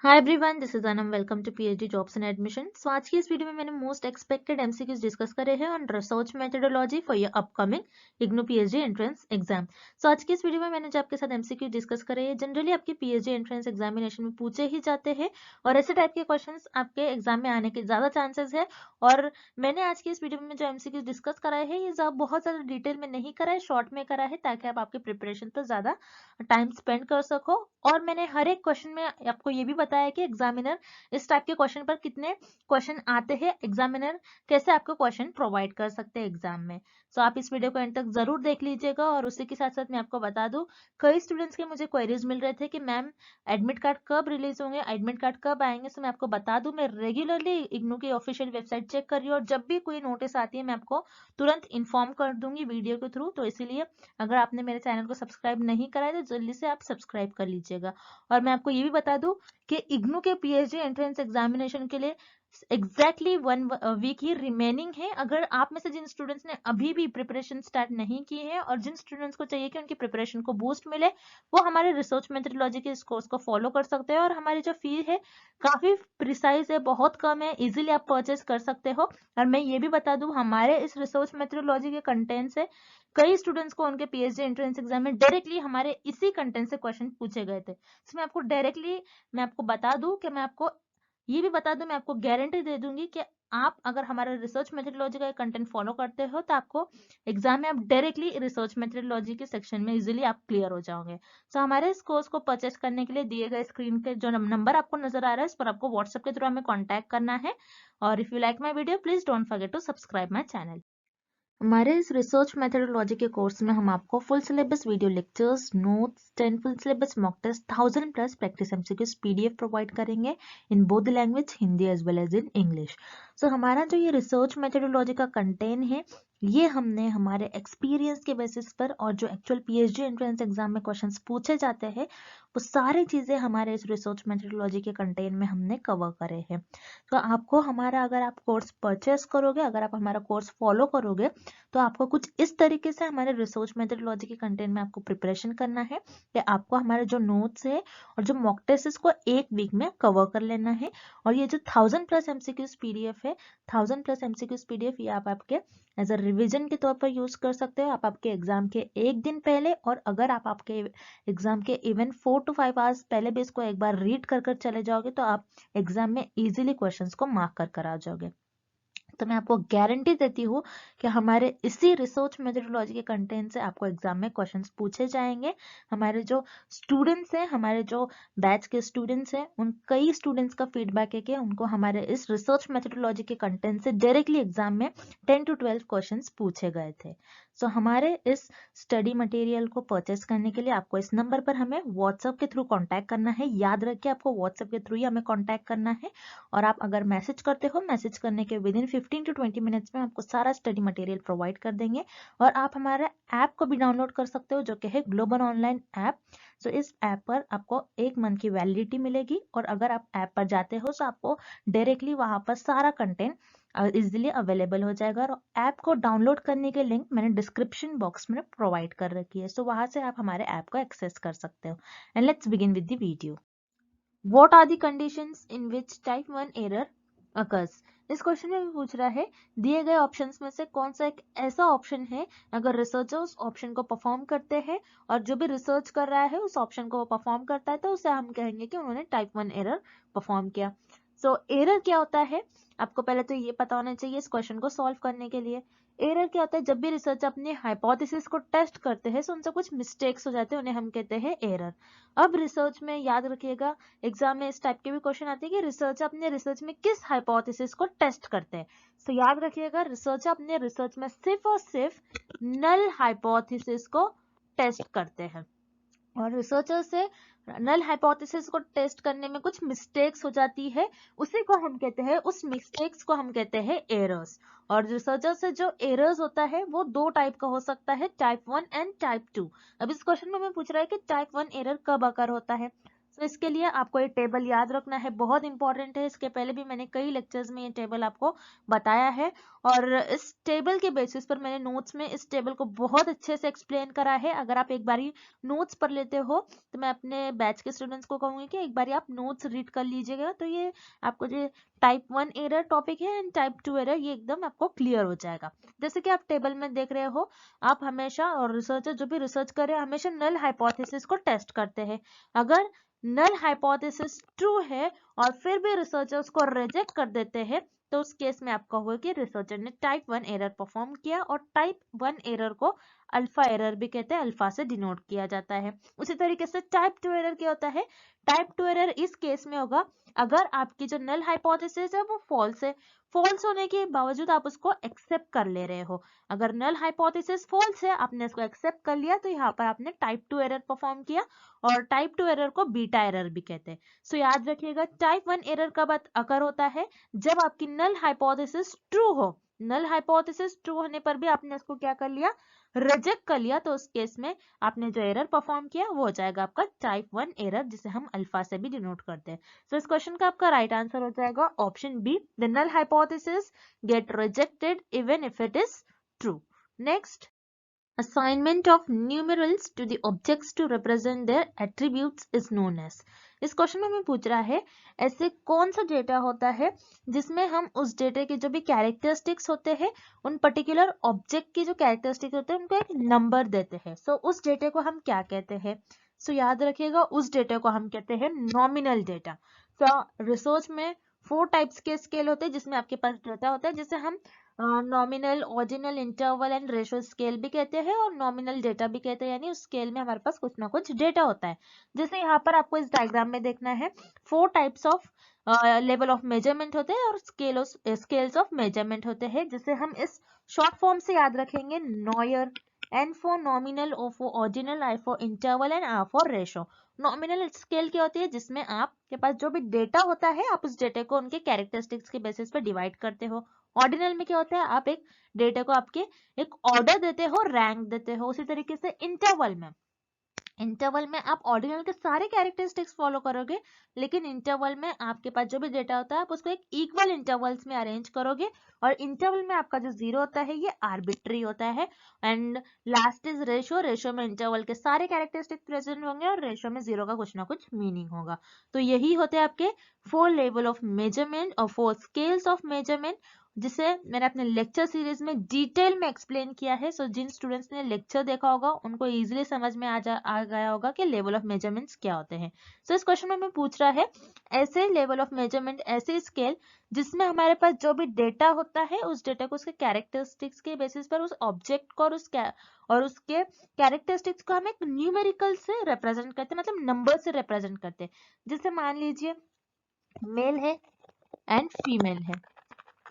Hi everyone, this is Anam. Welcome to PhD jobs and admission. So आज की इस video में मैंने मोस्ट एक्सपेक्टेड एमसीक्यूज डिस्कस करे हैं on research methodology for your upcoming IGNOU PhD entrance exam. So आज की इस वीडियो में मैंने जो आपके साथ एमसीक्यू डिस्कस करे हैं जनरली आपके पीएचडी एंट्रेंस एग्जामिनेशन में पूछे ही जाते हैं और ऐसे टाइप के क्वेश्चंस आपके एग्जाम में आने के ज्यादा चांसेस है। और मैंने आज की इस वीडियो में जो एमसीक्यूज डिस्कस कराए हैं ये बहुत ज्यादा डिटेल में नहीं करा है, शॉर्ट में करा है ताकि आप आपके प्रिपरेशन पर ज्यादा टाइम स्पेंड कर सको। और मैंने हर एक क्वेश्चन में आपको ये भी बताया कि एग्जामिनर इस टाइप के क्वेश्चन पर कितने क्वेश्चन आते हैं, एग्जामिनर कैसे आपको क्वेश्चन प्रोवाइड कर सकते हैं एग्जाम में। सो आप इस वीडियो को एंड तक जरूर देख लीजिएगा। और उसी के साथ साथ मैं आपको बता दूं, कई स्टूडेंट्स के मुझे क्वेरीज मिल रहे थे कि मैम एडमिट कार्ड कब रिलीज होंगे, एडमिट कार्ड कब आएंगे। सो मैं आपको बता दूं, मैं रेगुलरली इग्नू की ऑफिशियल वेबसाइट चेक कर रही हूँ और जब भी कोई नोटिस आती है मैं आपको तुरंत इन्फॉर्म कर दूंगी वीडियो के थ्रू। तो इसीलिए अगर आपने मेरे चैनल को सब्सक्राइब नहीं करा है तो जल्दी से आप सब्सक्राइब कर लीजिएगा। और मैं आपको ये भी बता दूं कि इग्नू के पीएचडी एंट्रेंस एग्जामिनेशन के लिए एग्जैक्टली 1 वीक ही रिमेनिंग है। अगर आप में से जिन स्टूडेंट्स ने अभी भी प्रिपरेशन स्टार्ट नहीं की है और जिन स्टूडेंट्स को चाहिए कि उनकी प्रिपरेशन को बूस्ट मिले, वो हमारे रिसर्च मेथोडोलॉजी के इस कोर्स को फॉलो कर सकते हैं। और हमारी जो फी है काफी प्रिसाइज है, बहुत कम है, इजीली आप परचेस कर सकते हो। और मैं ये भी बता दूं, हमारे इस रिसर्च मेथोडोलॉजी के कंटेंट से कई स्टूडेंट्स को उनके पीएचडी एंट्रेंस एग्जाम में डायरेक्टली हमारे इसी कंटेंट से क्वेश्चन पूछे गए थे। इसमें आपको डायरेक्टली मैं आपको बता दूं कि मैं आपको ये भी बता दूं, मैं आपको गारंटी दे दूंगी कि आप अगर हमारे रिसर्च मेथोडोलॉजी का कंटेंट फॉलो करते हो तो आपको एग्जाम में आप डायरेक्टली रिसर्च मेथोडोलॉजी के सेक्शन में इजीली आप क्लियर हो जाओगे। सो हमारे इस कोर्स को परचेस करने के लिए दिए गए स्क्रीन के जो नंबर आपको नजर आ रहा है इस पर आपको व्हाट्सएप के थ्रू हमें कॉन्टैक्ट करना है। और if you like my video please don't forget to subscribe my channel. हमारे इस रिसर्च मेथोडोलॉजी के कोर्स में हम आपको full syllabus video lectures, notes, 10 full syllabus mock test, 1000+ practice MCQs PDF provide करेंगे in both language, Hindi as well as in English. So हमारा जो ये रिसर्च मेथोडोलॉजी का कंटेंट है ये हमने हमारे एक्सपीरियंस के बेसिस पर और जो एक्चुअल पीएचडी एंट्रेंस एग्जाम में क्वेश्चंस पूछे जाते हैं वो सारी चीजें हमारे इस रिसर्च मेथोडोलॉजी के कंटेंट में हमने कवर करे हैं। तो आपको हमारा, अगर आप कोर्स परचेस करोगे, अगर आप हमारा कोर्स फॉलो करोगे तो आपको कुछ इस तरीके से हमारे रिसर्च मेथोडोलॉजी के कंटेंट में आपको प्रिपरेशन करना है कि आपको हमारे जो नोट्स है और जो मॉक टेस्ट को 1 वीक में कवर कर लेना है। और ये जो 1000+ एमसीक्यूज पीडीएफ है, 1000+ एमसीक्यूज पीडीएफ ये आप आपके एज अ रिविजन के तौर पर यूज कर सकते हो। आप आपके एग्जाम के 1 दिन पहले, और अगर आप आपके एग्जाम के इवन 4 to 5 आवर्स पहले भी इसको एक बार रीड कर चले जाओगे तो आप एग्जाम में इजीली क्वेश्चंस को मार्क कर आ जाओगे। तो मैं आपको गारंटी देती हूँ कि हमारे इसी रिसर्च मेथोडोलॉजी के कंटेंट से आपको एग्जाम में क्वेश्चंस पूछे जाएंगे। हमारे जो स्टूडेंट्स हैं, हमारे जो बैच के स्टूडेंट्स हैं, उन कई स्टूडेंट्स का फीडबैक है कि उनको हमारे इस रिसर्च मेथोडोलॉजी के कंटेंट से डायरेक्टली एग्जाम में 10 to 12 क्वेश्चंस पूछे गए थे। सो हमारे इस स्टडी मटेरियल को परचेस करने के लिए आपको इस नंबर पर हमें व्हाट्सएप के थ्रू कॉन्टैक्ट करना है। याद रखिए, आपको व्हाट्सएप के थ्रू ही हमें कॉन्टैक्ट करना है। और आप अगर मैसेज करते हो, मैसेज करने के विद इन 15 to 20 मिनट्स में आपको सारा स्टडी मटेरियल प्रोवाइड कर देंगे। और आप हमारे ऐप को भी डाउनलोड कर सकते हो जो कि है ग्लोबल ऑनलाइन ऐप। सो इस ऐप पर आपको 1 मंथ की वैलिडिटी मिलेगी और अगर आप ऐप पर जाते हो तो आपको डायरेक्टली वहां पर सारा कंटेंट इजिली अवेलेबल हो जाएगा। और ऐप को डाउनलोड करने के लिंक मैंने डिस्क्रिप्शन बॉक्स में प्रोवाइड कर रखी है। सो वहां से आप हमारे ऐप को एक्सेस कर सकते हो। And let's begin with the video. What are the conditions in which type 1 error occurs? इस क्वेश्चन में भी पूछ रहा है दिए गए ऑप्शंस में से कौन सा एक ऐसा ऑप्शन है अगर रिसर्चर उस ऑप्शन को परफॉर्म करते हैं और जो भी रिसर्च कर रहा है उस ऑप्शन को वो परफॉर्म करता है तो उसे हम कहेंगे कि उन्होंने टाइप 1 एरर परफॉर्म किया। सो एरर क्या होता है आपको पहले तो ये पता होना चाहिए इस क्वेश्चन को सॉल्व करने के लिए। एरर क्या होता है, जब भी रिसर्चर अपने हाइपोथेसिस को टेस्ट करते हैं तो उनसे कुछ मिस्टेक्स हो जाते हैं, उन्हें हम कहते हैं एरर। अब रिसर्च में याद रखिएगा, एग्जाम में इस टाइप के भी क्वेश्चन आते हैं कि रिसर्चर अपने रिसर्च में किस हाइपोथेसिस को टेस्ट करते हैं। तो याद रखिएगा, रिसर्चर अपने रिसर्च में सिर्फ और सिर्फ नल हाइपोथेसिस को टेस्ट करते हैं। और रिसर्चर से नल हाइपोथेसिस को टेस्ट करने में कुछ मिस्टेक्स हो जाती है, उसी को हम कहते हैं, उस मिस्टेक्स को हम कहते हैं एरर्स। और रिसर्चर से जो एरर्स होता है वो 2 टाइप का हो सकता है, टाइप 1 एंड टाइप 2। अब इस क्वेश्चन में हमें पूछ रहा है कि टाइप 1 एरर कब अकर होता है। तो इसके लिए आपको ये टेबल याद रखना है, बहुत इंपॉर्टेंट है। इसके पहले भी मैंने कई लेक्चर्स में ये टेबल आपको बताया है और इस टेबल के बेसिस पर मैंने नोट्स में इस टेबल को बहुत अच्छे से एक्सप्लेन करा है। अगर आप एक बारी नोट्स पढ़ लेते हो तो मैं अपने बैच के स्टूडेंट्स को कहूंगी कि एक बारी आप नोट्स रीड कर लीजिएगा, तो ये आपको जो टाइप 1 एरर टॉपिक है एंड टाइप 2 एरर ये एकदम आपको क्लियर हो जाएगा। जैसे कि आप टेबल में देख रहे हो, आप हमेशा और रिसर्चर जो भी रिसर्च कर रहे हैं हमेशा नल हाइपोथेसिस को टेस्ट करते हैं। अगर नल हाइपोथेसिस ट्रू है और फिर भी रिसर्चर उसको रिजेक्ट कर देते हैं तो उस केस में आपका होगा कि रिसर्चर ने टाइप 1 एरर परफॉर्म किया, और टाइप 1 एरर को अल्फा एरर भी कहते हैं, अल्फा से डिनोट किया जाता है। उसी तरीके से टाइप 2 एरर क्या होता है? टाइप 2 एरर इस केस में होगा अगर आपकी जो नल हाइपोथेसिस है वो फॉल्स है, फॉल्स होने के बावजूद आप उसको एक्सेप्ट कर ले रहे हो। अगर नल हाइपोथेसिस फॉल्स है, आपने इसको एक्सेप्ट कर लिया, तो यहाँ पर आपने टाइप 2 एरर परफॉर्म किया, और टाइप 2 एरर को बीटा एरर भी कहते हैं। सो याद रखिएगा, टाइप 1 एरर कब अकर होता है? जब आपकी नल हाइपोथेसिस ट्रू हो। नल हाइपोथेसिस ट्रू होने पर भी आपने इसको क्या कर लिया? रिजेक्ट कर लिया, तो उस केस में आपने जो एरर परफॉर्म किया वो हो जाएगा आपका टाइप 1 एरर, जिसे हम अल्फा से भी डिनोट करते हैं। सो इस क्वेश्चन का आपका राइट आंसर हो जाएगा option B, the null hypothesis get rejected even if it is true. Next, assignment of numerals to the objects to represent their attributes is known as। इस क्वेश्चन में हमें पूछ रहा है ऐसे कौन सा डेटा होता है जिसमें हम उस डेटा के जो भी कैरेक्टरिस्टिक्स होते हैं, उन पर्टिकुलर ऑब्जेक्ट की जो कैरेक्टरिस्टिक्स होते हैं उनको एक नंबर देते हैं। सो उस डेटा को हम क्या कहते हैं? सो याद रखिएगा, उस डेटा को हम कहते हैं नॉमिनल डेटा। सो रिसर्च में 4 टाइप्स के स्केल होते हैं जिसमें आपके पास डेटा होता है, जिसे हम nominal, ordinal, interval and ratio scale भी कहते हैं और नॉमिनल डेटा भी कहते हैं, यानी उस स्केल में हमारे पास कुछ ना कुछ डेटा होता है। जैसे यहाँ पर आपको इस डायग्राम में देखना है, 4 types of level of measurement होते हैं और स्केल्स ऑफ मेजरमेंट होते हैं, जिसे हम इस शॉर्ट फॉर्म से याद रखेंगे NOIR. N for nominal, O for ordinal, I for interval and R for ratio. Nominal scale क्या होती है? जिसमें आपके पास जो भी डेटा होता है आप उस डेटा को उनके कैरेक्टरिस्टिक्स के बेसिस पर डिवाइड करते हो। ऑर्डिनल में क्या होता है? आप एक डेटा को आपके एक ऑर्डर देते हो, रैंक देते हो। उसी तरीके से इंटरवल में आप ऑर्डिनल के सारे कैरेक्टरिस्टिक्स फॉलो करोगे, लेकिन इंटरवल में आपके पास जो भी डेटा होता है आप उसको एक इक्वल इंटरवल्स में अरेंज करोगे, और इंटरवल में आपका जो जीरो होता है ये आर्बिट्री होता है। And last is ratio. Ratio में इंटरवल के सारे कैरेक्टरिस्टिक्स प्रेजेंट होंगे और रेशो में जीरो का कुछ ना कुछ मीनिंग होगा। तो यही होते हैं आपके 4 लेवल ऑफ मेजरमेंट और 4 स्केल्स ऑफ मेजरमेंट, जिसे मैंने अपने लेक्चर सीरीज में डिटेल में एक्सप्लेन किया है। सो जिन स्टूडेंट्स ने लेक्चर देखा होगा उनको इजीली समझ में आ गया होगा कि लेवल ऑफ मेजरमेंट्स क्या होते हैं। सो इस क्वेश्चन में हमें पूछ रहा है ऐसे लेवल ऑफ मेजरमेंट, ऐसे स्केल जिसमें हमारे पास जो भी डेटा होता है उस डेटा को उसके कैरेक्टरिस्टिक्स के बेसिस पर उस ऑब्जेक्ट को और उसके कैरेक्टरिस्टिक्स को हम एक न्यूमेरिकल से रिप्रेजेंट करते हैं, मतलब नंबर से रिप्रेजेंट करते हैं। जैसे मान लीजिए मेल है एंड फीमेल है,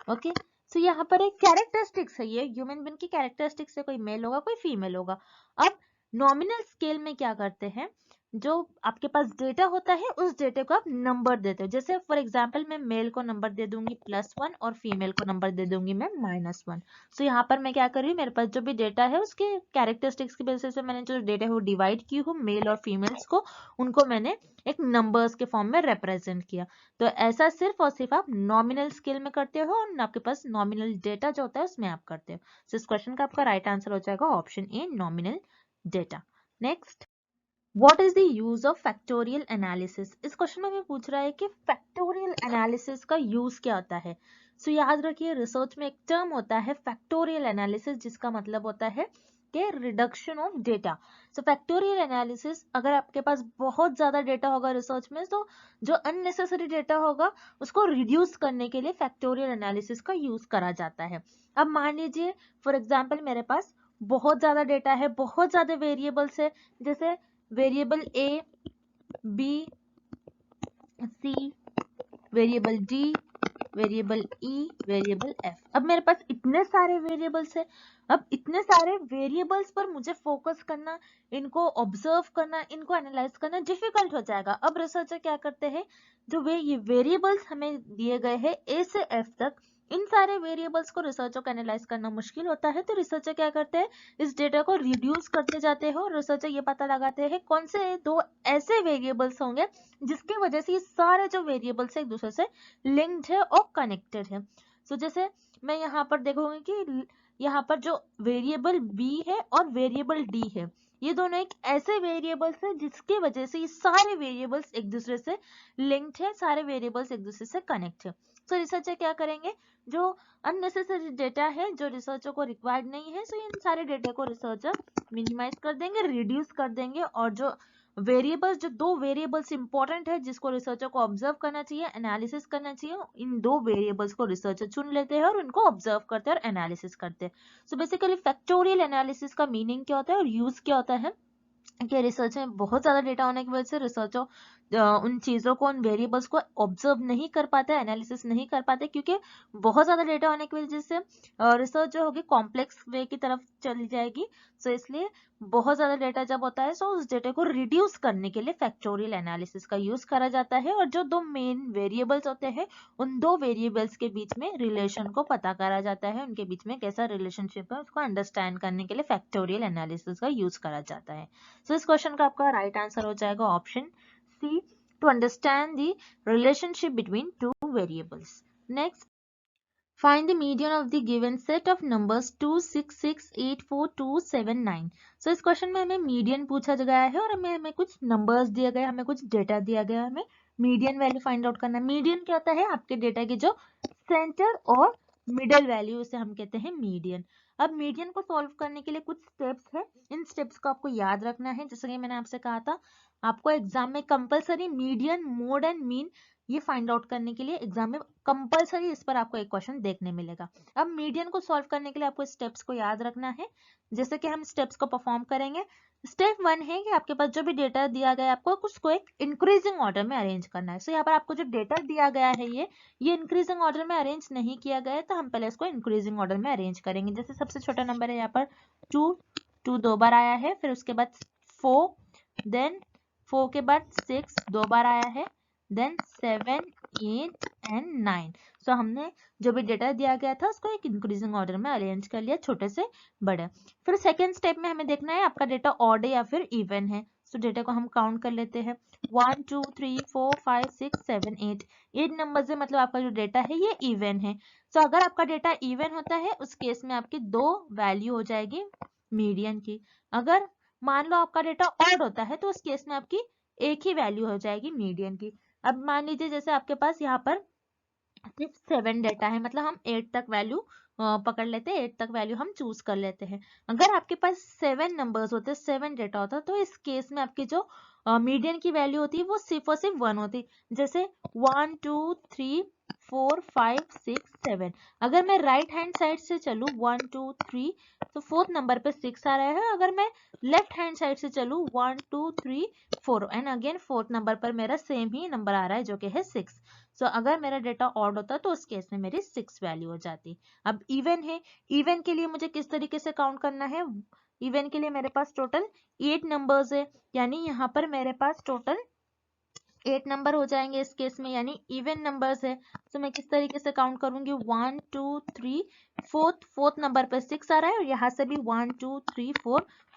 ओके। सो यहाँ पर एक कैरेक्टरिस्टिक्स है, ये ह्यूमन बीइंग की कैरेक्टरिस्टिक्स है, कोई मेल होगा कोई फीमेल होगा। अब नॉमिनल स्केल में क्या करते हैं, जो आपके पास डेटा होता है उस डेटे को आप नंबर देते हो। जैसे फॉर एग्जांपल मैं मेल को नंबर दे दूंगी +1 और फीमेल को नंबर दे दूंगी मैं -1। सो यहाँ पर मैं क्या कर रही हूँ, मेरे पास जो भी डेटा है उसके कैरेक्टरिस्टिक्स की बेसिस पे मैंने जो डेटा है वो डिवाइड की हूँ, मेल और फीमेल्स को, उनको मैंने एक नंबर्स के फॉर्म में रिप्रेजेंट किया। तो ऐसा सिर्फ और सिर्फ आप नॉमिनल स्केल में करते हो और आपके पास नॉमिनल डेटा जो होता है उसमें आप करते हो। सो इस क्वेश्चन का आपका राइट आंसर हो जाएगा option A, nominal data. Next, what is the use of factorial analysis. इस क्वेश्चन में हमें पूछ रहा है कि फैक्टोरियल एनालिसिस का यूज क्या होता है। सो याद रखिए, रिसर्च में एक टर्म होता है फैक्टोरियल एनालिसिस, जिसका मतलब होता है कि reduction of data. So factorial analysis, अगर आपके पास बहुत ज्यादा डेटा होगा रिसर्च में, तो जो अननेसेसरी डेटा होगा उसको रिड्यूस करने के लिए फैक्टोरियल एनालिसिस का यूज करा जाता है। अब मान लीजिए फॉर एग्जाम्पल मेरे पास बहुत ज्यादा डेटा है, बहुत ज्यादा वेरिएबल्स है, जैसे वेरिएबल ए, बी, सी, वेरिएबल डी, वेरिएबल ई, वेरिएबल एफ। अब मेरे पास इतने सारे वेरिएबल्स है, अब इतने सारे वेरिएबल्स पर मुझे फोकस करना, इनको ऑब्जर्व करना, इनको एनालाइज करना डिफिकल्ट हो जाएगा। अब रिसर्चर क्या करते हैं, जो ये वेरिएबल्स हमें दिए गए हैं ए से एफ तक, इन सारे वेरिएबल्स को रिसर्चर को एनालाइज करना मुश्किल होता है, तो रिसर्चर क्या करते हैं, इस डेटा को रिड्यूस करते जाते हैं और रिसर्चर ये पता लगाते हैं कौन से दो ऐसे वेरिएबल्स होंगे जिसकी वजह से ये सारे जो वेरिएबल्स एक दूसरे से लिंक्ड है और कनेक्टेड है। सो जैसे मैं यहाँ पर देखूंगी कि यहाँ पर जो वेरिएबल बी है और वेरिएबल डी है, ये दोनों एक ऐसे वेरिएबल्स है जिसकी वजह से ये सारे वेरिएबल्स एक दूसरे से लिंक्ड है, सारे वेरिएबल्स एक दूसरे से कनेक्ट है। सो रिसर्चर क्या करेंगे, जो अननेसेसरी डेटा है जो रिसर्चर को रिक्वायर्ड नहीं है, सो इन सारे डेटा को रिसर्चर मिनिमाइज कर देंगे, रिड्यूस कर देंगे, और जो वेरिएबल्स, जो दो वेरिएबल्स इंपॉर्टेंट है जिसको रिसर्चर को ऑब्जर्व करना चाहिए, एनालिसिस करना चाहिए, इन दो वेरिएबल्स को रिसर्चर चुन लेते हैं और उनको ऑब्जर्व करते हैं और एनालिसिस करते हैं। सो बेसिकली फैक्टोरियल एनालिसिस का मीनिंग क्या होता है और यूज क्या होता है कि रिसर्च में बहुत ज्यादा डेटा होने की वजह से रिसर्चर उन चीजों को, उन वेरिएबल्स को ऑब्जर्व नहीं कर पाते, एनालिसिस नहीं कर पाते, क्योंकि बहुत ज्यादा डेटा होने की वजह से रिसर्च जो होगी कॉम्प्लेक्स वे की तरफ चली जाएगी। सो इसलिए बहुत ज्यादा डेटा जब होता है, सो उस डेटा को रिड्यूस करने के लिए फैक्टोरियल एनालिसिस का यूज करा जाता है, और जो दो मेन वेरिएबल्स होते हैं उन दो वेरिएबल्स के बीच में रिलेशन को पता करा जाता है, उनके बीच में कैसा रिलेशनशिप है उसको अंडरस्टैंड करने के लिए फैक्टोरियल एनालिसिस का यूज करा जाता है। सो इस क्वेश्चन का आपका राइट आंसर हो जाएगा option C, to understand the relationship between two variables. Next, find the median of the given set of numbers 2, 6, 6, 8, 4, 2, 7, 9. So इस क्वेश्चन में हमें मीडियन पूछा गया है और हमें कुछ नंबर्स दिया गया है, हमें कुछ डेटा दिया गया है, हमें मीडियन वैल्यू फाइंड आउट करना है। मीडियन क्या होता है, आपके डेटा की जो सेंटर और मिडल वैल्यू, उसे हम कहते हैं मीडियन। अब मीडियन को सॉल्व करने के लिए कुछ स्टेप्स है, इन स्टेप्स को आपको याद रखना है। जैसे कि मैंने आपसे कहा था, आपको एग्जाम में compulsory median, mode and mean ये फाइंड आउट करने के लिए एग्जाम में कंपलसरी इस पर आपको एक क्वेश्चन देखने मिलेगा। अब मीडियन को सॉल्व करने के लिए आपको स्टेप्स को याद रखना है। जैसे कि हम स्टेप्स को परफॉर्म करेंगे। स्टेप 1 है कि आपके पास जो भी डेटा दिया गया है आपको उसको एक इंक्रीजिंग ऑर्डर में अरेंज करना है। सो यहाँ पर आपको जो डेटा दिया गया है ये इंक्रीजिंग ऑर्डर में अरेंज नहीं किया गया है, तो हम पहले इसको इंक्रीजिंग ऑर्डर में अरेंज करेंगे। जैसे सबसे छोटा नंबर है यहाँ पर 2 दो बार आया है, फिर उसके बाद 4, देन 4 के बाद 6 दो बार आया है, देन 7, 8 एंड 9। सो हमने जो भी डेटा दिया गया था उसको एक इंक्रीजिंग ऑर्डर में अरेंज कर लिया, छोटे से बड़े। फिर सेकेंड स्टेप में हमें देखना है आपका डेटा ऑड है या फिर इवन है। सो डेटा को हम काउंट कर लेते हैं, 1 2 3 4 5 6 7 8। 8 नंबर से मतलब आपका जो डेटा है ये इवन है। सो अगर आपका डेटा इवन होता है उस केस में आपकी दो वैल्यू हो जाएगी मीडियन की। अगर मान लो आपका डेटा ऑड होता है तो उस केस में आपकी एक ही वैल्यू हो जाएगी मीडियन की। अब मान लीजिए जैसे आपके पास यहाँ पर सिर्फ 7 डेटा है, मतलब हम 8 तक वैल्यू पकड़ लेते हैं, 8 तक वैल्यू हम चूज कर लेते हैं। अगर आपके पास 7 नंबर्स होते, 7 डेटा होता, तो इस केस में आपकी जो मीडियन की वैल्यू होती है वो सिर्फ और सिर्फ 1 होती। जैसे 1 2 3 4 5 6 7। अगर मैं राइट हैंड साइड से चलूँ 1 2 3, तो फोर्थ नंबर पे 6 आ रहा है। अगर मैं लेफ्ट हैंड साइड से चलूँ 1 2 3 4 एंड अगेन फोर्थ नंबर पर मेरा सेम ही नंबर आ रहा है जो कि है 6। सो अगर मेरा डेटा ऑड होता तो उस केस में मेरी 6 वैल्यू हो जाती। अब इवन है, इवन के लिए मुझे किस तरीके से काउंट करना है, इवन के लिए मेरे पास टोटल 8 नंबर्स है, यानी यहाँ पर मेरे पास टोटल 8 नंबर हो जाएंगे इस केस में, यानी इवन नंबर्स है। तो मैं किस तरीके से काउंट करूंगी, 1 2 3 फोर्थ नंबर पर 6 आ रहा है और यहाँ से भी 1 2 3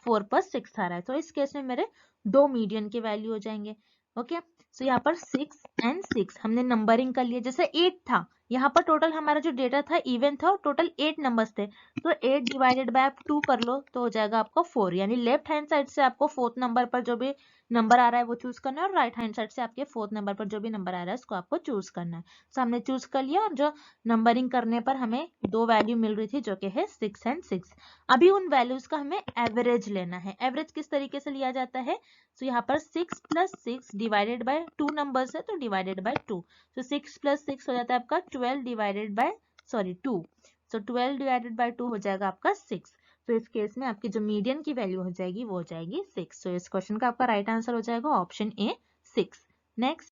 4 पर 6 आ रहा है। तो इस केस में मेरे दो मीडियन के वैल्यू हो जाएंगे। ओके, सो यहाँ पर 6 एंड 6 हमने नंबरिंग कर लिया। जैसे 8 था, यहाँ पर टोटल हमारा जो डेटा था इवन था और टोटल 8 नंबर्स थे, तो 8 डिवाइडेड बाय 2 कर लो तो हो जाएगा आपको 4। यानी लेफ्ट हैंड साइड से आपको फोर्थ नंबर पर जो भी नंबर आ रहा है वो चूज करना है और राइट हैंड साइड से आपके फोर्थ नंबर पर जो भी नंबर आ रहा है उसको आपको चूज करना है। तो हमने चूज कर लिया और जो नंबरिंग करने पर हमें दो वैल्यू मिल रही थी जो कि है 6 एंड 6। अभी उन वैल्यूज का हमें एवरेज लेना है। एवरेज किस तरीके से लिया जाता है, तो यहाँ पर 6 प्लस 6 डिवाइडेड बाय 2 नंबर्स है तो डिवाइडेड बाय 2। तो 6 प्लस 6 हो जाता है आपका 12 divided by 2। So 12 divided by 2 हो जाएगा आपका 6। तो इस केस में आपकी जो मीडियन की वैल्यू हो जाएगी वो हो जाएगी 6। तो इस क्वेश्चन का आपका राइट आंसर हो जाएगा option A 6। Next,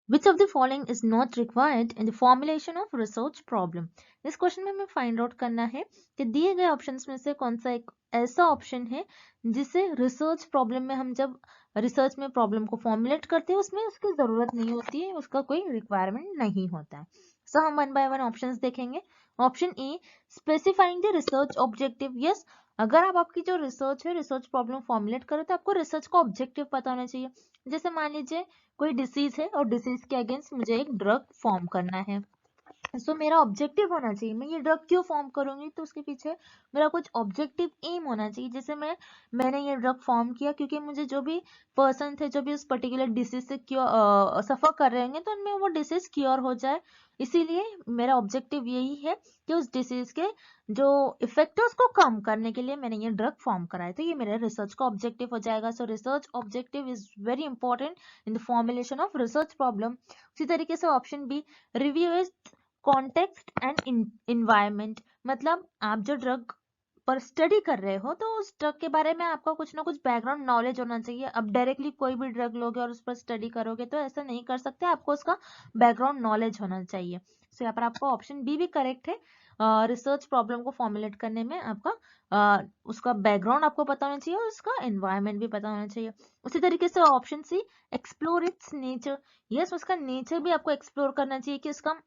Which of the following is not required in the formulation of research problem? इस क्वेश्चन में हमें फाइंड आउट करना है कि दिए गए ऑप्शंस में से कौन सा एक ऐसा ऑप्शन है जिसे रिसर्च प्रॉब्लम में हम जब रिसर्च में प्रॉब्लम को फॉर्मुलेट करते हैं उसमें उसकी जरूरत नहीं होती है, उसका कोई रिक्वायरमेंट नहीं होता है। सो हम वन बाय वन ऑप्शंस देखेंगे। Option A, specifying the research objective. Yes, अगर आप आपकी जो रिसर्च है, रिसर्च प्रॉब्लम फॉर्मुलेट करो तो आपको रिसर्च का ऑब्जेक्टिव पता होना चाहिए। जैसे मान लीजिए कोई डिसीज है और डिसीज के अगेंस्ट मुझे एक ड्रग फॉर्म करना है, सो मेरा ऑब्जेक्टिव होना चाहिए मैं ये ड्रग क्यों फॉर्म करूंगी, तो उसके पीछे मेरा कुछ ऑब्जेक्टिव एम होना चाहिए। जैसे मैंने ये ड्रग फॉर्म किया क्योंकि मुझे जो भी पर्सन थे जो भी उस पर्टिकुलर डिसीज से क्योर सफर कर रहे होंगे तो उनमें वो डिसीज क्योर हो जाए, इसीलिए मेरा ऑब्जेक्टिव यही है कि उस डिसीज के जो इफेक्ट है उसको कम करने के लिए मैंने ये ड्रग फॉर्म कराया, तो ये मेरा रिसर्च का ऑब्जेक्टिव हो जाएगा। So research objective is very important in the formulation of research problem. उसी तरीके से option B, review is context and environment. मतलब आप जो ड्रग पर स्टडी कर रहे हो तो उस ड्रग के बारे में आपका कुछ ना कुछ बैकग्राउंड नॉलेज होना चाहिए। अब डायरेक्टली कोई भी ड्रग लोगे और उस पर स्टडी करोगे तो ऐसा नहीं कर सकते, आपको उसका बैकग्राउंड नॉलेज होना चाहिए। सो यहाँ पर आपका ऑप्शन बी भी करेक्ट है। रिसर्च प्रॉब्लम को फॉर्मुलेट करने में आपका उसका बैकग्राउंड आपको पता होना चाहिए और उसका एनवायरमेंट भी पता होना चाहिए। उसी तरीके से option C, explore its nature. Yes, उसका नेचर भी आपको एक्सप्लोर करना चाहिए कि उसका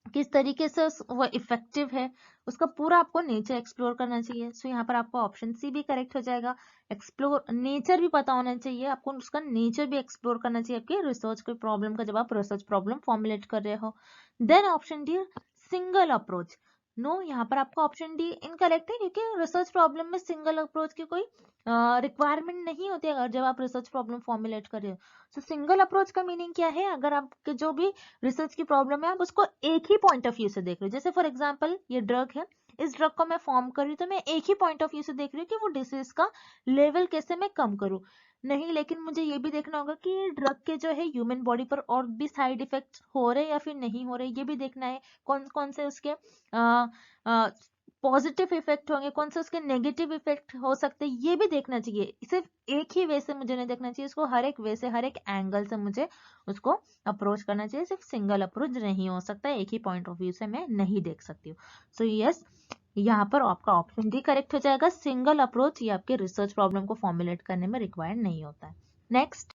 किस तरीके से वो इफेक्टिव है, उसका पूरा आपको नेचर एक्सप्लोर करना चाहिए। सो यहाँ पर आपका ऑप्शन सी भी करेक्ट हो जाएगा। एक्सप्लोर नेचर भी पता होना चाहिए आपको, उसका नेचर भी एक्सप्लोर करना चाहिए आपके रिसर्च के प्रॉब्लम का जब आप रिसर्च प्रॉब्लम फॉर्मुलेट कर रहे हो। Then option D, single approach. No, यहाँ पर आपका ऑप्शन डी इनकरेक्ट है क्योंकि रिसर्च प्रॉब्लम में सिंगल अप्रोच की कोई रिक्वायरमेंट नहीं होती है अगर जब आप रिसर्च प्रॉब्लम फॉर्मुलेट कर रहे हो। सो सिंगल अप्रोच का मीनिंग क्या है, अगर आपके जो भी रिसर्च की प्रॉब्लम है आप उसको एक ही पॉइंट ऑफ व्यू से देख रहे हो। जैसे फॉर एग्जांपल ये ड्रग है, इस ड्रग को मैं फॉर्म कर रही हूँ तो मैं एक ही पॉइंट ऑफ व्यू से देख रही हूँ कि वो डिसीज का लेवल कैसे मैं कम करूँ, नहीं लेकिन मुझे ये भी देखना होगा कि ड्रग के जो है ह्यूमन बॉडी पर और भी साइड इफेक्ट्स हो रहे या फिर नहीं हो रहे, ये भी देखना है। कौन कौन से उसके पॉजिटिव इफेक्ट होंगे, कौन से उसके नेगेटिव इफेक्ट हो सकते हैं, ये भी देखना चाहिए। सिर्फ एक ही वे से मुझे नहीं देखना चाहिए, इसको हर एक वे से हर एक एंगल से मुझे उसको अप्रोच करना चाहिए। सिर्फ सिंगल अप्रोच नहीं हो सकता, एक ही पॉइंट ऑफ व्यू से मैं नहीं देख सकती हूँ। सो यस, यहाँ पर आपका ऑप्शन डी करेक्ट हो जाएगा। सिंगल अप्रोच ये आपके रिसर्च प्रॉब्लम को फॉर्मुलेट करने में रिक्वायर्ड नहीं होता है। Next,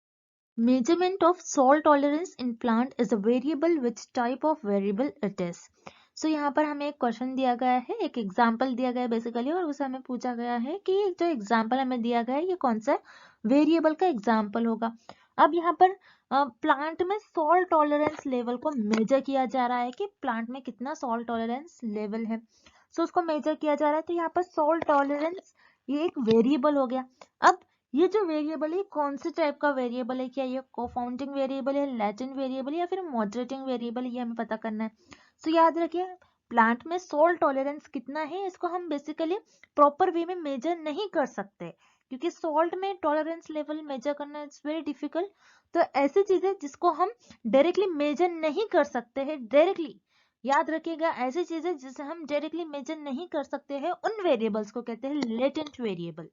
measurement of salt tolerance in plant is a variable, which type of variable it is? सो यहाँ पर हमें एक क्वेश्चन दिया गया है, एक एग्जाम्पल दिया गया है बेसिकली, और उसे हमें पूछा गया है कि जो एग्जाम्पल हमें दिया गया है ये कौन सा वेरिएबल का एग्जाम्पल होगा। अब यहाँ पर प्लांट में सॉल्ट टॉलरेंस लेवल को मेजर किया जा रहा है कि प्लांट में कितना सॉल्ट टॉलरेंस लेवल है। सो उसको मेजर किया जा रहा है, तो यहाँ पर सॉल्ट टॉलरेंस ये एक वेरिएबल हो गया। अब ये जो वेरिएबल है कौन से टाइप का वेरिएबल है, क्या ये कोफाउंडिंग वेरिएबल है, लैटेंट वेरिएबल है या फिर मॉडरेटिंग वेरिएबल, ये हमें पता करना है। सो याद रखिए, प्लांट में सॉल्ट टॉलरेंस कितना है इसको हम बेसिकली प्रॉपर वे में मेजर नहीं कर सकते क्योंकि सॉल्ट में टॉलरेंस लेवल मेजर करना इट्स वेरी डिफिकल्ट। तो ऐसी चीजें जिसको हम डायरेक्टली मेजर नहीं कर सकते हैं, डायरेक्टली याद रखिएगा, ऐसी चीजें जिसे हम डायरेक्टली मेजर नहीं कर सकते हैं उन वेरिएबल्स को कहते हैं लेटेंट वेरिएबल।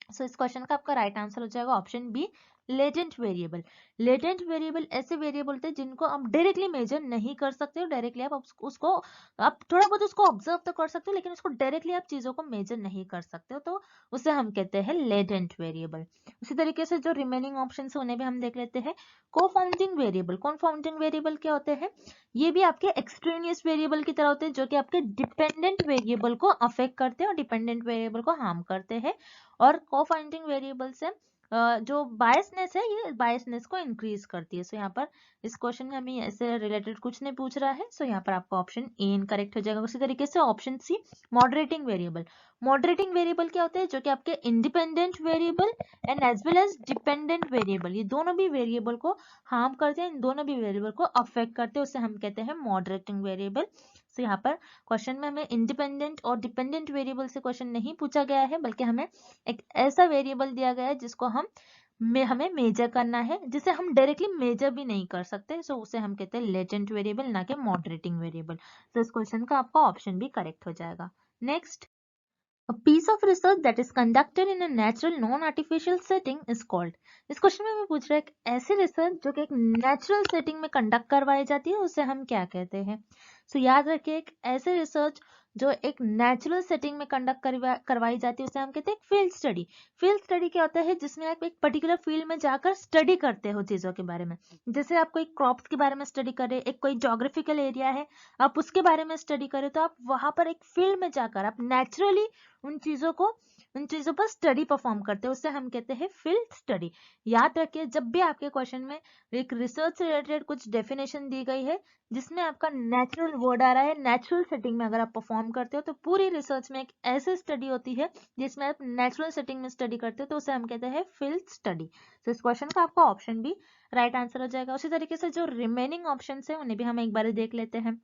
सो इस क्वेश्चन का आपका राइट आंसर हो जाएगा option B, latent variable. Latent variable ऐसे वेरिएबल होते हैं जिनको आप डायरेक्टली मेजर नहीं कर सकते हो, डायरेक्टली आप उसको आप थोड़ा बहुत उसको ऑब्जर्व तो कर सकते हो लेकिन उसको डायरेक्टली आप चीजों को मेजर नहीं कर सकते हो, तो उसे हम कहते हैं लेटेंट वेरिएबल। उसी तरीके से जो रिमेनिंग ऑप्शन उन्हें भी हम देख लेते हैं। कोफाउंडिंग वेरिएबल, कोफाउंडिंग वेरिएबल क्या होते हैं, ये भी आपके एक्सट्रेनियस वेरिएबल की तरह होते हैं जो कि आपके डिपेंडेंट वेरिएबल को अफेक्ट करते हैं और डिपेंडेंट वेरिएबल को हार्म करते हैं। और कोफाउंडिंग वेरिएबल से जो बायसनेस है ये बायसनेस को इंक्रीज करती है। सो यहाँ पर इस क्वेश्चन में हमें ऐसे रिलेटेड कुछ नहीं पूछ रहा है, सो यहाँ पर आपका ऑप्शन ए इनकरेक्ट हो जाएगा। उसी तरीके से option C, moderating variable. Moderating variable क्या होते हैं, जो कि आपके independent variable and as well as dependent variable, ये दोनों भी वेरिएबल को हार्म करते हैं, इन दोनों भी वेरिएबल को अफेक्ट करते हैं, उसे हम कहते हैं मॉडरेटिंग वेरिएबल। सो यहाँ पर क्वेश्चन में हमें इंडिपेंडेंट और डिपेंडेंट वेरिएबल से क्वेश्चन नहीं पूछा गया है, बल्कि हमें एक ऐसा वेरिएबल दिया गया है जिसको हमें मेजर करना है, जिसे हम डायरेक्टली मेजर भी नहीं कर सकते, सो उसे हम कहते हैं लेटेंट वेरिएबल, ना कि मॉडरेटिंग वेरिएबल। तो इस क्वेश्चन का आपका ऑप्शन भी करेक्ट हो जाएगा। Next, A piece of research that is conducted in a natural non-artificial setting is called. इस क्वेश्चन में हमें पूछ रहा है कि ऐसी रिसर्च जो कि एक नेचुरल सेटिंग में कंडक्ट करवाई जाती है उसे हम क्या कहते हैं. सो याद रखिए, एक ऐसी रिसर्च जो एक नेचुरल सेटिंग में कंडक्ट करवाई जाती है उसे हम कहते हैं फील्ड स्टडी. फील्ड स्टडी क्या होता है, जिसमें आप एक पर्टिकुलर फील्ड में जाकर स्टडी करते हो चीजों के बारे में. जैसे आप कोई क्रॉप्स के बारे में स्टडी कर रहे, एक कोई जोग्राफिकल एरिया है, आप उसके बारे में स्टडी करें, तो आप वहां पर एक फील्ड में जाकर आप नेचुरली उन चीजों पर स्टडी परफॉर्म करते हैं, उससे हम कहते हैं फील्ड स्टडी. याद रखिए, जब भी आपके क्वेश्चन में एक रिसर्च से रिलेटेड कुछ डेफिनेशन दी गई है जिसमें आपका नेचुरल वर्ड आ रहा है, नेचुरल सेटिंग में अगर आप परफॉर्म करते हो, तो पूरी रिसर्च में एक ऐसी स्टडी होती है जिसमें आप नेचुरल सेटिंग में स्टडी करते हो, तो उसे हम कहते हैं फील्ड स्टडी. तो इस क्वेश्चन का आपका ऑप्शन बी राइट आंसर हो जाएगा. उसी तरीके से जो रिमेनिंग ऑप्शन है उन्हें भी हम एक बार देख लेते हैं.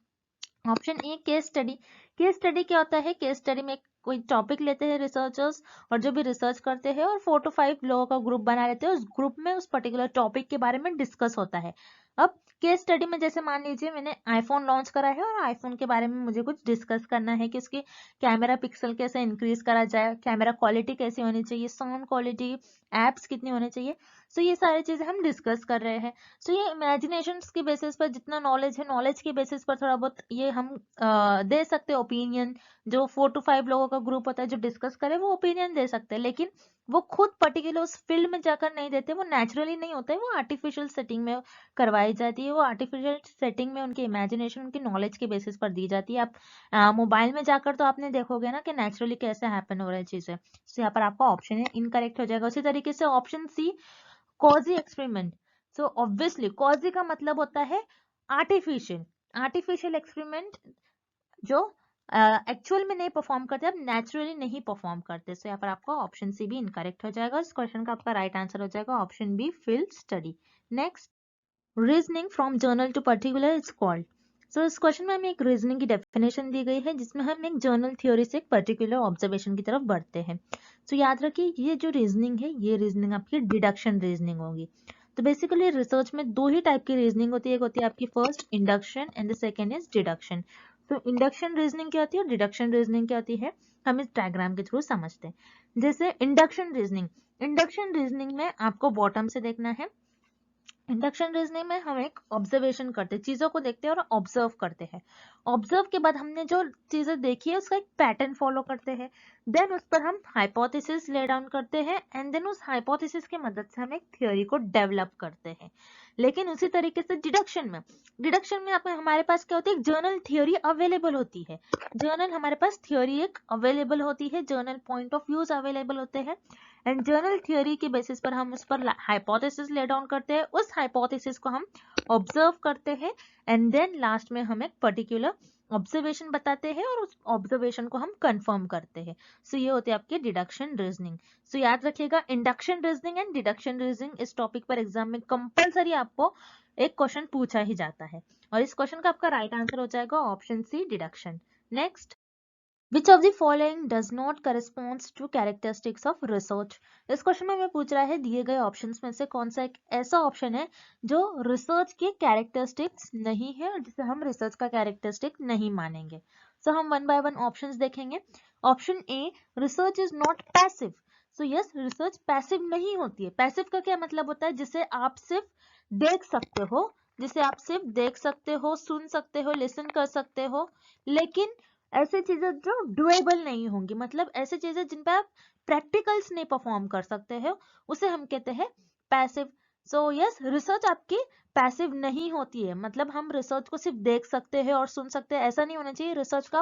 Option A case study. Case study क्या होता है, केस स्टडी में कोई टॉपिक लेते हैं रिसर्चर्स, और जो भी रिसर्च करते हैं और 4 to 5 लोगों का ग्रुप बना लेते हैं, उस ग्रुप में उस पर्टिकुलर टॉपिक के बारे में डिस्कस होता है. अब केस स्टडी में जैसे मान लीजिए मैंने आईफोन लॉन्च करा है और आईफोन के बारे में मुझे कुछ डिस्कस करना है कि उसकी कैमरा पिक्सल कैसे इंक्रीज करा जाए, कैमरा क्वालिटी कैसी होनी चाहिए, साउंड क्वालिटी, एप्स कितनी होनी चाहिए. सो ये सारी चीजें हम डिस्कस कर रहे हैं. सो ये इमेजिनेशन के बेसिस पर जितना नॉलेज है, नॉलेज के बेसिस पर थोड़ा बहुत ये हम दे सकते हैं ओपिनियन. जो 4 to 5 लोगों का ग्रुप होता है जो डिस्कस करे, वो ओपिनियन दे सकते हैं, लेकिन वो खुद पर्टिकुलर उस फील्ड में जाकर नहीं देते. वो नेचुरली नहीं होता है, वो आर्टिफिशियल सेटिंग में करवाई जाती है. वो आर्टिफिशियल सेटिंग में उनकी इमेजिनेशन, उनकी नॉलेज के बेसिस पर दी जाती है. आप मोबाइल में जाकर तो आपने देखोगे ना कि नेचुरली कैसे हैपन हो रही है चीजें. तो यहाँ पर आपका ऑप्शन है इनकरेक्ट हो जाएगा. उसी तरीके से option C quasi experiment. So obviously quasi का मतलब होता है आर्टिफिशियल एक्सपेरिमेंट जो एक्चुअल में नहीं परफॉर्म करते, अब नेचुरली नहीं परफॉर्म करते. सो यहाँ पर आपका ऑप्शन सी भी इनकरेक्ट हो जाएगा. इस क्वेश्चन का आपका राइट आंसर हो जाएगा option B field study. Next, reasoning from general to particular is called. So इस क्वेश्चन में हमें एक रीजनिंग की डेफिनेशन दी गई है जिसमें हम एक जर्नल थ्योरी से एक पर्टिकुलर ऑब्जर्वेशन की तरफ बढ़ते हैं. सो याद रखिए, ये जो रीजनिंग है, ये रीजनिंग आपकी डिडक्शन रीजनिंग होगी. तो बेसिकली रिसर्च में दो ही टाइप की रीजनिंग होती है. एक होती है आपकी first induction and the second is deduction. तो इंडक्शन रीजनिंग क्या होती है और डिडक्शन रीजनिंग क्या होती है, हम इस डायग्राम के थ्रू समझते हैं. जैसे इंडक्शन रीजनिंग में आपको बॉटम से देखना है. इंडक्शन रीजनिंग में हम एक ऑब्जर्वेशन करते हैं, चीजों को देखते हैं और ऑब्जर्व करते हैं. ऑब्जर्व के बाद हमने जो चीजें देखी है उसका एक पैटर्न फॉलो करते हैं. देन उस पर हम हाइपोथेसिस ले डाउन करते हैं एंड देन उस हाइपोथेसिस की मदद से हम एक थ्योरी को डेवलप करते हैं. लेकिन उसी तरीके से डिडक्शन में हमारे पास क्या होती है, जर्नल थ्योरी अवेलेबल होती है. जर्नल हमारे पास थ्योरी एक अवेलेबल होती है, general point of views available होते हैं एंड जर्नल थ्योरी के बेसिस पर हम उस पर हाइपोथेसिस ले डाउन करते हैं. उस हाइपोथेसिस को हम ऑब्जर्व करते हैं एंड देन लास्ट में हम एक पर्टिकुलर ऑब्जर्वेशन बताते हैं और उस ऑब्जर्वेशन को हम कंफर्म करते हैं. सो ये होती है आपकी डिडक्शन रीजनिंग. सो याद रखिएगा, induction reasoning and deduction reasoning इस टॉपिक पर एग्जाम में कंपलसरी आपको एक क्वेश्चन पूछा ही जाता है और इस क्वेश्चन का आपका राइट आंसर हो जाएगा option C deduction. Next, Which of the following does not corresponds to characteristics of research? इस क्वेश्चन में हमें पूछ रहा है दिए गए ऑप्शंस में से कौन सा एक ऐसा ऑप्शन है जो रिसर्च के कैरेक्टरिस्टिक्स नहीं है और जिसे हम रिसर्च का कैरेक्टरिस्टिक नहीं मानेंगे. सो हम वन बाय वन ऑप्शंस देखेंगे. Option A, research is not passive. So yes, research passive नहीं होती है. पैसिव का क्या मतलब होता है, जिसे आप सिर्फ देख सकते हो, सुन सकते हो, लिसन कर सकते हो, लेकिन ऐसे चीजें जो डुएबल नहीं होंगी, मतलब ऐसे चीजें जिन पे आप प्रैक्टिकल्स नहीं परफॉर्म कर सकते हो, उसे हम कहते हैं पैसिव. सो यस, रिसर्च आपकी पैसिव नहीं होती है. मतलब हम रिसर्च को सिर्फ देख सकते हैं और सुन सकते हैं, ऐसा नहीं होना चाहिए. रिसर्च का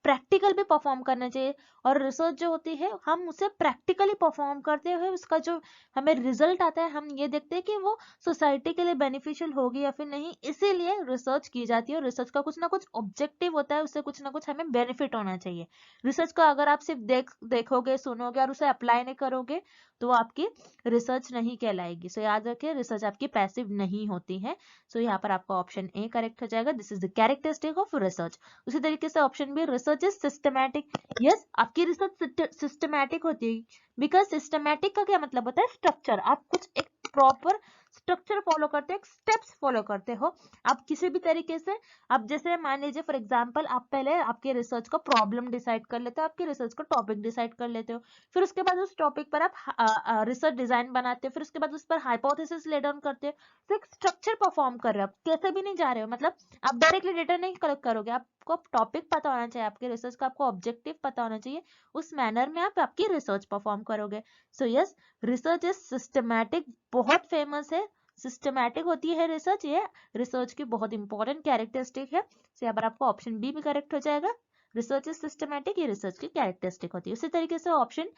प्रैक्टिकल भी परफॉर्म करना चाहिए और रिसर्च जो होती है हम उसे प्रैक्टिकली परफॉर्म करते हुए उसका जो हमें रिजल्ट आता है, हम ये देखते हैं कि वो सोसाइटी के लिए बेनिफिशियल होगी या फिर नहीं. इसीलिए रिसर्च की जाती है और रिसर्च का कुछ ना कुछ ऑब्जेक्टिव होता है, उससे कुछ ना कुछ हमें बेनिफिट होना चाहिए. रिसर्च को अगर आप सिर्फ देखोगे, सुनोगे और उसे अप्लाई नहीं करोगे तो आपकी रिसर्च नहीं कहलाएगी. सो याद रखिए, रिसर्च आपकी पैसिव नहीं होती है. सो यहाँ पर आपका ऑप्शन ए करेक्ट हो जाएगा. This is the characteristic of research. उसी तरीके से option B, research is systematic. Yes, आपकी रिसर्च सिस्टमैटिक होती है. बिकॉज सिस्टमैटिक का क्या मतलब होता है, स्ट्रक्चर. आप कुछ एक प्रॉपर स्ट्रक्चर फॉलो करते हो, स्टेप्स फॉलो करते हो। आप किसी भी तरीके से, आप जैसे मान लीजिए फॉर एग्जांपल, आप पहले आपके रिसर्च का प्रॉब्लम डिसाइड कर लेते हो, आपके रिसर्च का टॉपिक डिसाइड कर लेते हो, फिर उसके बाद उस टॉपिक पर आप रिसर्च डिजाइन बनाते हो, फिर उसके बाद उस पर हाइपोथेसिस ले डाउन करते हो। तो एक स्ट्रक्चर परफॉर्म कर रहे हो, आप कैसे भी नहीं जा रहे हो, मतलब आप डायरेक्टली डेटा नहीं कलेक्ट करोगे, आपको टॉपिक पता होना चाहिए, आपके रिसर्च का आपको ऑब्जेक्टिव पता होना चाहिए, उस मैनर में आप आपकी रिसर्च परफॉर्म करोगे। So yes, research is systematic, बहुत फेमस है, सिस्टमैटिक होती है रिसर्च, ये रिसर्च की बहुत इंपॉर्टेंट कैरेक्टरिस्टिक है। तो यहाँ पर आपको ऑप्शन बी भी करेक्ट हो जाएगा, रिसर्च इज सिस्टमैटिक, ये रिसर्च की कैरेक्टरिस्टिक होती है। उसी तरीके से option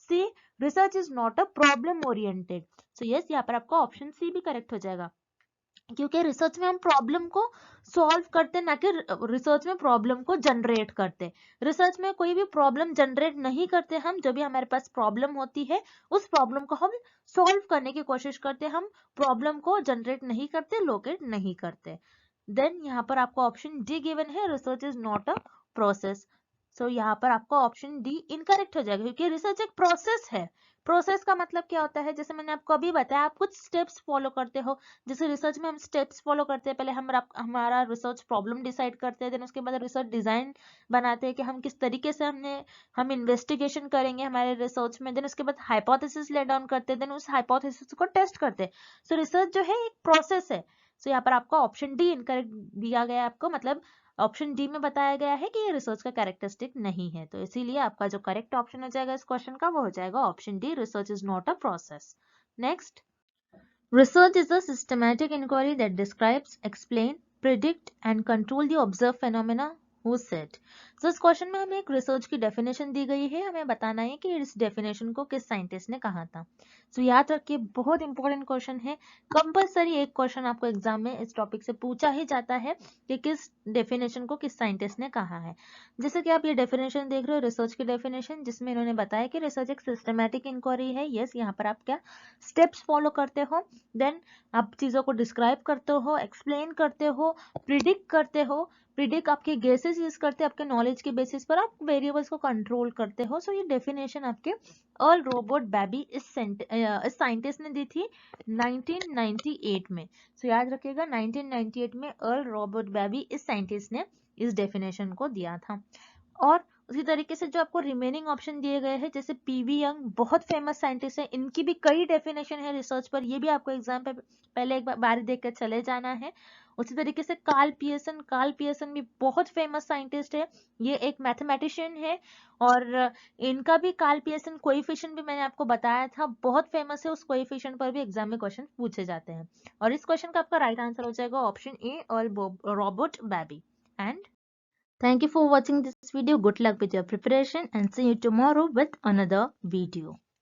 C, research is not a problem oriented. So yes, यहाँ पर आपका ऑप्शन सी भी करेक्ट हो जाएगा, क्योंकि रिसर्च में हम प्रॉब्लम को सॉल्व करते, ना कि रिसर्च में प्रॉब्लम को जनरेट करते। रिसर्च में कोई भी प्रॉब्लम जनरेट नहीं करते हम, जो भी हमारे पास प्रॉब्लम होती है उस प्रॉब्लम को हम सॉल्व करने की कोशिश करते, हम प्रॉब्लम को जनरेट नहीं करते, लोकेट नहीं करते। देन यहाँ पर आपको ऑप्शन डी गिवन है, research is not a process. So यहाँ पर आपका ऑप्शन डी इनकरेक्ट हो जाएगा, क्योंकि रिसर्च एक प्रोसेस है। प्रोसेस का मतलब क्या होता है, जैसे मैंने आपको अभी बताया, आप कुछ स्टेप्स फॉलो करते हो। जैसे रिसर्च में हम स्टेप्स फॉलो करते हैं, पहले हमारा रिसर्च प्रॉब्लम डिसाइड करते हैं, देन उसके बाद रिसर्च डिजाइन बनाते हैं कि हम किस तरीके से हम इन्वेस्टिगेशन करेंगे हमारे रिसर्च में, देन उसके बाद हाइपोथेसिस ले डाउन करते हैं, देन उस हाइपोथेसिस को टेस्ट करते हैं। सो रिसर्च जो है एक प्रोसेस है। सो यहाँ पर आपका ऑप्शन डी इनकरेक्ट दिया गया है आपको, मतलब ऑप्शन डी में बताया गया है कि ये रिसर्च का कैरेक्टरिस्टिक नहीं है, तो इसीलिए आपका जो करेक्ट ऑप्शन हो जाएगा इस क्वेश्चन का, वो हो जाएगा option D, research is not a process. Next, research is a systematic inquiry that describes, explain, predict and control the observed phenomena. Who said? So इस क्वेश्चन में हमें एक रिसर्च की डेफिनेशन दी गई है, हमें बताना है कि इस डेफिनेशन को किस साइंटिस्ट ने कहा था। सो याद रखिए, बहुत इंपॉर्टेंट क्वेश्चन है, कंपलसरी एक क्वेश्चन आपको एग्जाम में इस टॉपिक से पूछा ही जाता है कि किस डेफिनेशन को किस साइंटिस्ट ने कहा है। जैसे कि आप ये डेफिनेशन देख रहे हो, रिसर्च की डेफिनेशन, जिसमें इन्होंने बताया कि रिसर्च एक सिस्टमैटिक इंक्वायरी है। यस, यहाँ पर आप क्या स्टेप्स फॉलो करते हो, देन आप चीजों को डिस्क्राइब करते हो, एक्सप्लेन करते हो, प्रिडिक्ट करते हो। प्रिडिक्ट आपके गेसेस यूज करते हैं, आपके नॉलेज के बेसिस पर आप वेरिएबल्स को कंट्रोल करते हो। सो ये डेफिनेशन आपके अर्ल रॉबर्ट बेबी इस साइंटिस्ट ने दी थी 1998 में। सो याद रखिएगा, 1998 में अर्ल रॉबर्ट बेबी इस साइंटिस्ट ने इस डेफिनेशन को दिया था। और उसी तरीके से जो आपको रिमेनिंग ऑप्शन दिए गए हैं, जैसे पीवी यंग, बहुत फेमस साइंटिस्ट है, इनकी भी कई डेफिनेशन है रिसर्च पर, ये भी आपको एग्जाम पे पहले एक बार देख कर चले जाना है। उसी तरीके से कार्ल पियर्सन भी बहुत फेमस साइंटिस्ट है, ये एक मैथमेटिशियन है, और इनका भी कार्ल पियर्सन कोएफिशिएंट भी मैंने आपको बताया था, बहुत फेमस है, उस कोएफिशिएंट पर भी एग्जाम में क्वेश्चन पूछे जाते हैं। और इस क्वेश्चन का आपका राइट आंसर हो जाएगा ऑप्शन ए, और Robert baby. And thank you for watching this video. Good luck with your preparation and see you tomorrow with another video.